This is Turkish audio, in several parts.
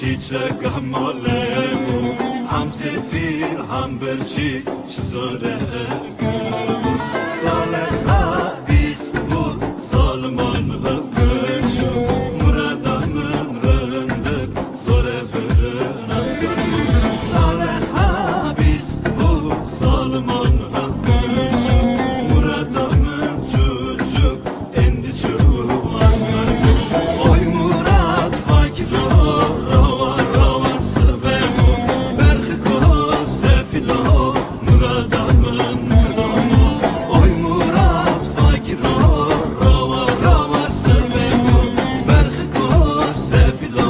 چیچه گماله هم زفیر هم برچی چزاره سال بیست بود سالمان هفگرشو مرادامن رندک زوره برن از برمو سال بیست بود سالمان هفگرشو مرادامن çocuk endi çubuğu az برمو oy Murat fakir rava rava sevemo berxiko sefilo muradamın kıdamo oy Murat fakir rava rava sevemo berxiko sefilo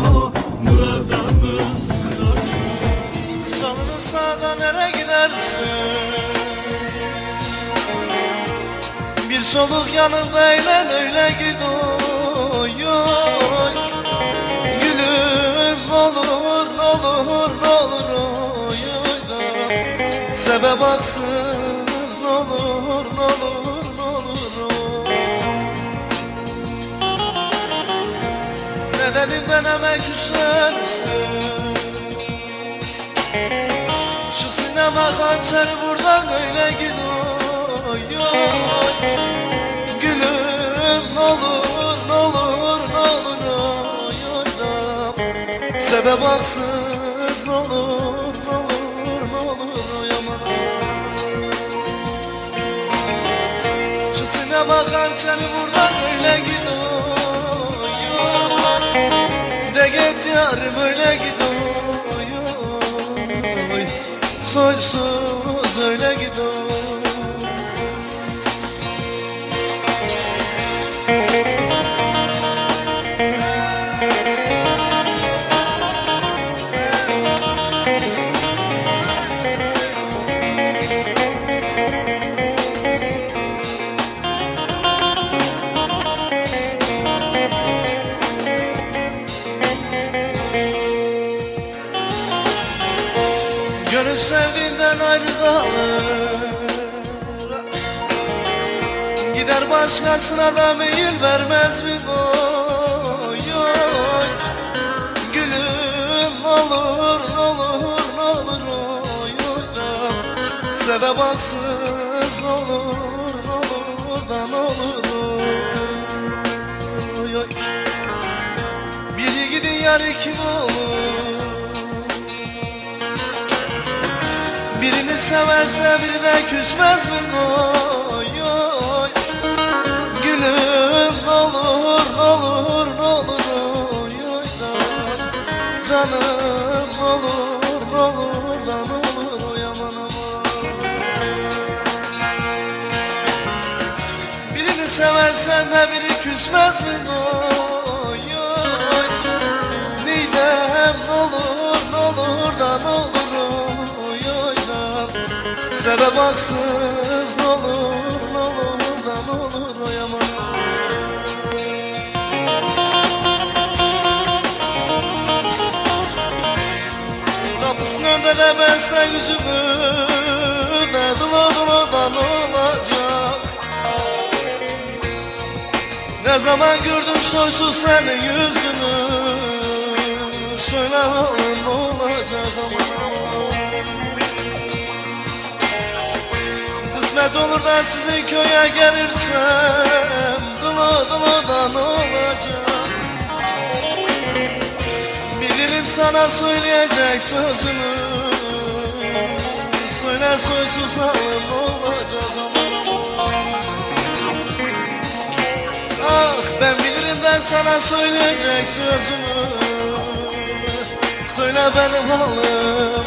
muradamın kıdamo Salını sağda nereye gidersin? Bir soluk yanımda eğlen öyle gidiyor. Gülüm n'olur n'olur n'olur oy oy da sebep haksız n'olur n'olur n'olur oy. Ne dedim deneme küsersin. Şu sinema hançeri buradan öyle gidiyor. Gülüm n'olur n'olur n'olur oy oy da sebep haksız n'olur n'olur n'olur oy aman aman. Şu sinema hançeri buradan öyle gidiyor. De geç yarım öyle gidiyor. Soysuz öyle gidiyor. Gönül sevdiğinden ayrı kalır. Gider başkasına da meyil vermez mi oy oy. Gülüm n'olur n'olur n'olur oy oy da sebep haksız n'olur n'olur da n'olur oy oy. Biri gidin yarı kim olur? Birini severse biri de küsmez mi oy oy. Gülüm n'olur n'olur n'olur oy oy da canım n'olur n'olur da n'olur oy aman aman. Birini seversen de biri küsmez mi oy oy. Nidem n'olur n'olur da n'olur sebep haksız n'olur n'olur da n'olur oy aman. Kapısının önünde de besle yüzümü de dıla dıladan olacak. Ne zaman gördüm soysuz senin yüzünü söyle oğlum ne olacak aman aman. Kısmet olur da sizin köye gelirsem dıla dıladan olacak. Bilirim sana söyleyecek sözümü söyle soysuz halım olacak aman aman. Ah ben bilirim ben sana söyleyecek sözümü söyle benim halım